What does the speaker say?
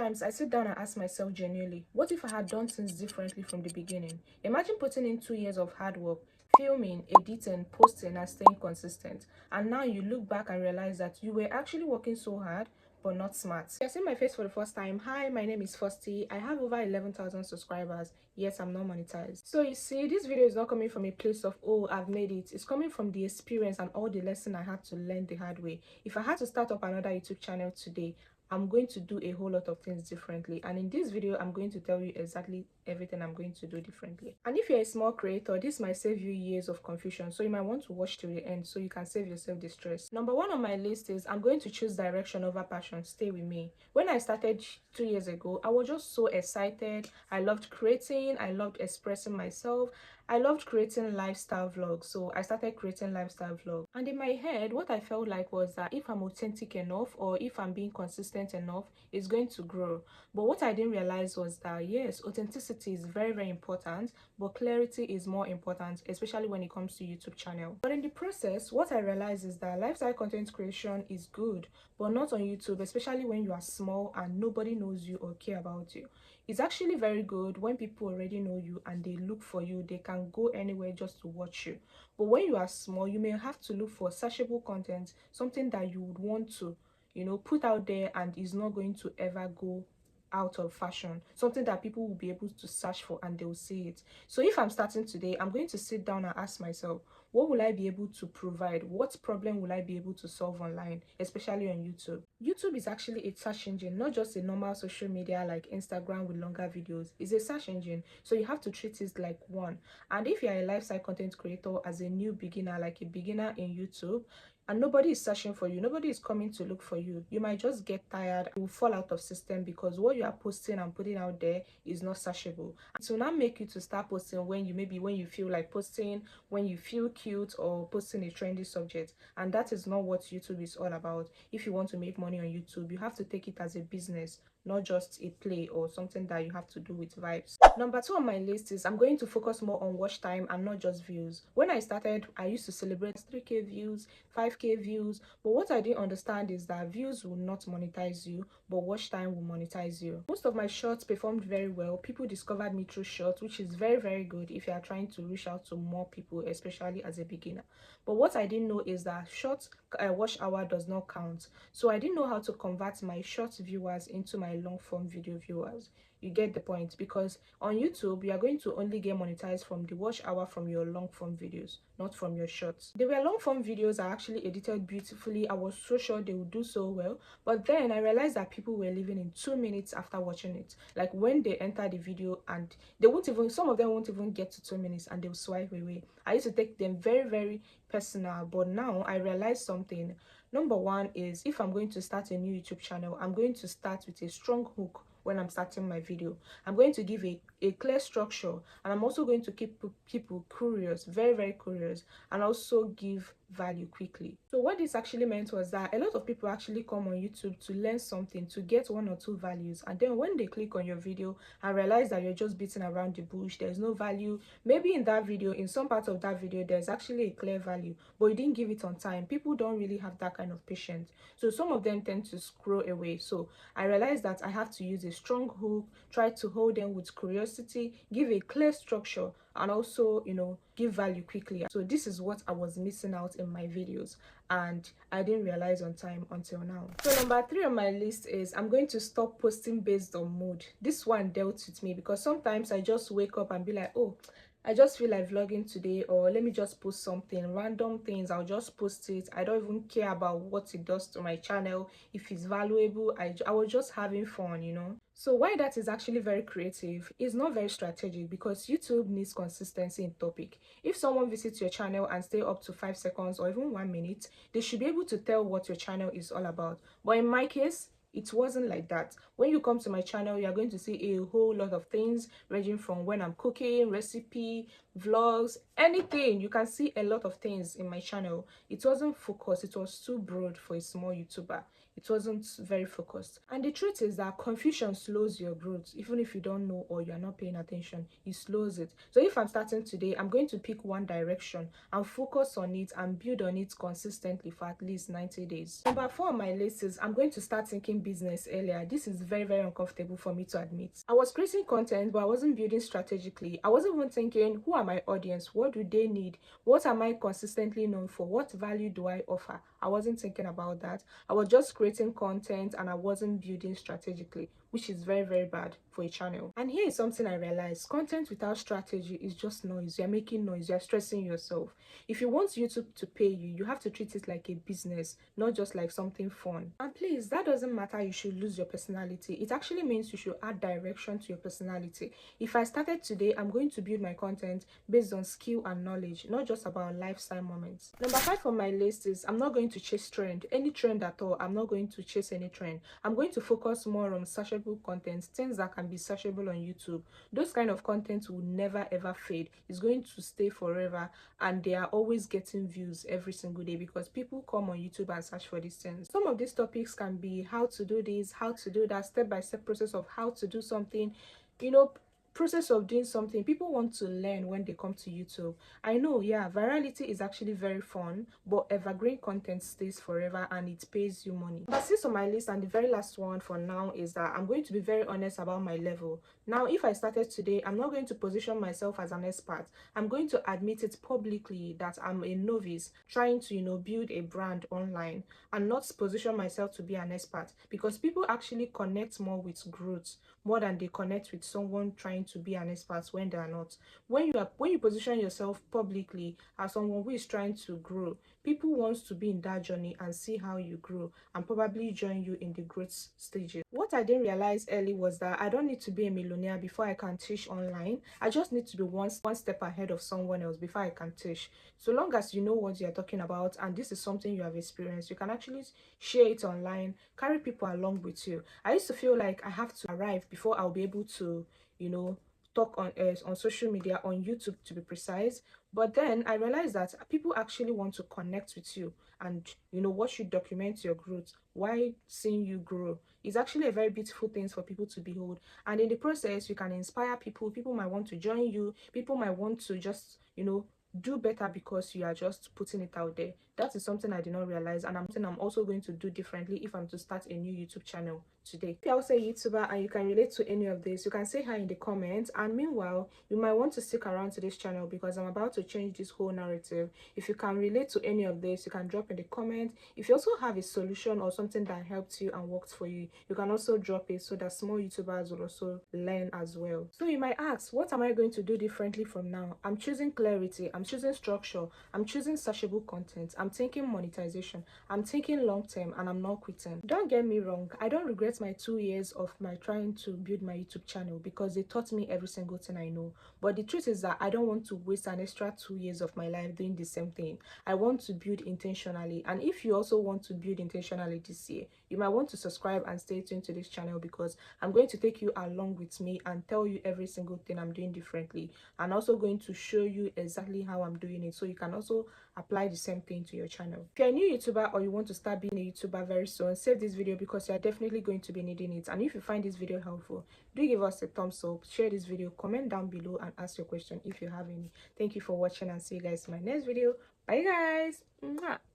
Sometimes I sit down and ask myself genuinely, what if I had done things differently from the beginning? Imagine putting in 2 years of hard work, filming, editing, posting, and staying consistent. And now you look back and realize that you were actually working so hard, but not smart. If you're seeing my face for the first time, hi, my name is Fusty. I have over 11,000 subscribers, yet I'm not monetized. So you see, this video is not coming from a place of, oh, I've made it. It's coming from the experience and all the lesson I had to learn the hard way. If I had to start up another YouTube channel today, I'm going to do a whole lot of things differently, and in this video I'm going to tell you exactly everything I'm going to do differently. And if you're a small creator, this might save you years of confusion, so you might want to watch till the end so you can save yourself the stress. Number one on my list is I'm going to choose direction over passion. Stay with me. When I started 2 years ago, I was just so excited. I loved creating, I loved expressing myself, I loved creating lifestyle vlogs, so I started creating lifestyle vlogs. And in my head, what I felt like was that if I'm authentic enough or if I'm being consistent enough, it's going to grow. But what I didn't realize was that yes, authenticity is very, very important, but clarity is more important, especially when it comes to YouTube channel. But in the process, what I realized is that lifestyle content creation is good, but not on YouTube, especially when you are small and nobody knows you or care about you. It's actually very good when people already know you and they look for you. They can go anywhere just to watch you. But when you are small, you may have to look for searchable content, something that you would want to, put out there and is not going to ever go out of fashion, something that people will be able to search for and they'll see it. So if I'm starting today, I'm going to sit down and ask myself, what will I be able to provide? What problem will I be able to solve online, especially on YouTube? YouTube is actually a search engine, not just a normal social media like Instagram with longer videos. It's a search engine, so you have to treat it like one. And if you're a lifestyle content creator as a new beginner, like a beginner in YouTube, and nobody is searching for you, nobody is coming to look for you, you might just get tired, you will fall out of system because what you are posting and putting out there is not searchable. It will not make you to start posting when you feel like posting, when you feel cute, or posting a trendy subject. And that is not what YouTube is all about. If you want to make money on YouTube, you have to take it as a business, not just a play or something that you have to do with vibes. Number two on my list is I'm going to focus more on watch time and not just views. When I started, I used to celebrate 3K views, 5K views, but what I didn't understand is that views will not monetize you, but watch time will monetize you. Most of my shorts performed very well. People discovered me through shorts, which is very, very good if you are trying to reach out to more people, especially as a beginner. But what I didn't know is that short watch hour does not count. So I didn't know how to convert my short viewers into my long form video viewers. You get the point, because on YouTube you are going to only get monetized from the watch hour from your long form videos, not from your shorts. They were long form videos I actually edited beautifully. I was so sure they would do so well, but then I realized that people were leaving in 2 minutes after watching it. Like when they enter the video, and some of them won't even get to 2 minutes and they'll swipe away. I used to take them very, very personal, but now I realized something. Number one is, if I'm going to start a new YouTube channel, I'm going to start with a strong hook. When I'm starting my video, I'm going to give a clear structure, and I'm also going to keep people curious, very, very curious, and also give value quickly. So what this actually meant was that a lot of people actually come on YouTube to learn something, to get 1 or 2 values, and then when they click on your video and realize that you're just beating around the bush, there's no value. Maybe in that video, in some part of that video, there's actually a clear value, but you didn't give it on time. People don't really have that kind of patience, so some of them tend to scroll away. So I realized that I have to use a strong hook, try to hold them with curiosity, give a clear structure, and also, give value quickly. So this is what I was missing out in my videos, and I didn't realize on time until now. So number 3 on my list is I'm going to stop posting based on mood. This one dealt with me because sometimes I just wake up and be like, oh, I just feel like vlogging today, or let me just post something, random things, I'll just post it. I don't even care about what it does to my channel. If it's valuable, I was just having fun. So why that is actually very creative is not very strategic, because YouTube needs consistency in topic. If someone visits your channel and stay up to 5 seconds or even 1 minute, they should be able to tell what your channel is all about. But in my case, it wasn't like that. When you come to my channel, you're going to see a whole lot of things, ranging from when I'm cooking, recipe, vlogs, anything. You can see a lot of things in my channel. It wasn't focused. It was too broad for a small YouTuber. It wasn't very focused. And the truth is that confusion slows your growth. Even if you don't know or you're not paying attention, it slows it. So if I'm starting today, I'm going to pick one direction and focus on it and build on it consistently for at least 90 days. Number 4 on my list is I'm going to start thinking business earlier. This is very, very uncomfortable for me to admit. I was creating content, but I wasn't building strategically. I wasn't even thinking, who are my audience? What do they need? What am I consistently known for? What value do I offer? I wasn't thinking about that. I was just creating content and I wasn't building strategically, which is very, very bad for a channel. And here is something I realized: content without strategy is just noise. You're making noise, you're stressing yourself. If you want YouTube to pay you, you have to treat it like a business, not just like something fun. And please, that doesn't matter you should lose your personality. It actually means you should add direction to your personality. If I started today, I'm going to build my content based on skill and knowledge, not just about lifestyle moments. Number 5 on my list is I'm not going to chase trend, any trend at all. I'm not going to chase any trend. I'm going to focus more on searchable content, things that can be searchable on YouTube. Those kind of content will never ever fade. It's going to stay forever, and they are always getting views every single day because people come on YouTube and search for these things. Some of these topics can be how to do this, how to do that, step-by-step process of how to do something, process of doing something. People want to learn when they come to YouTube. I know, yeah, virality is actually very fun, but evergreen content stays forever and it pays you money. Number 6 on my list, and the very last one for now, is that I'm going to be very honest about my level. Now, if I started today, I'm not going to position myself as an expert. I'm going to admit it publicly that I'm a novice trying to, build a brand online, and not position myself to be an expert, because people actually connect more with growth more than they connect with someone trying to be an expert when they are not. When you position yourself publicly as someone who is trying to grow, people want to be in that journey and see how you grow and probably join you in the growth stages. What I didn't realize early was that I don't need to be a millionaire before I can teach online. I just need to be one step ahead of someone else before I can teach. So long as you know what you're talking about and this is something you have experienced, you can actually share it online, carry people along with you. I used to feel like I have to arrive before I'll be able to, talk on social media, on YouTube to be precise. But then I realized that people actually want to connect with you and watch you document your growth while seeing you grow. It's actually a very beautiful thing for people to behold. And in the process, you can inspire people. People might want to join you. People might want to just, do better because you are just putting it out there. That is something I did not realize, and I'm also going to do differently if I'm to start a new YouTube channel today. If you're also a YouTuber and you can relate to any of this, you can say hi in the comments. And meanwhile, you might want to stick around to this channel because I'm about to change this whole narrative. If you can relate to any of this, you can drop in the comments. If you also have a solution or something that helped you and worked for you, you can also drop it so that small YouTubers will also learn as well. So you might ask, what am I going to do differently from now? I'm choosing clarity, I'm choosing structure, I'm choosing searchable content, I'm thinking monetization, I'm thinking long term, and I'm not quitting. Don't get me wrong, I don't regret my 2 years of my trying to build my YouTube channel because they taught me every single thing I know. But the truth is that I don't want to waste an extra 2 years of my life doing the same thing. I want to build intentionally. And if you also want to build intentionally this year, you might want to subscribe and stay tuned to this channel because I'm going to take you along with me and tell you every single thing I'm doing differently, and also going to show you exactly how I'm doing it so you can also apply the same thing to your channel. If you're a new YouTuber or you want to start being a YouTuber very soon, save this video because you're definitely going to be needing it. And if you find this video helpful, do give us a thumbs up, share this video, comment down below, and ask your question if you have any. Thank you for watching, and see you guys in my next video. Bye guys. Mwah.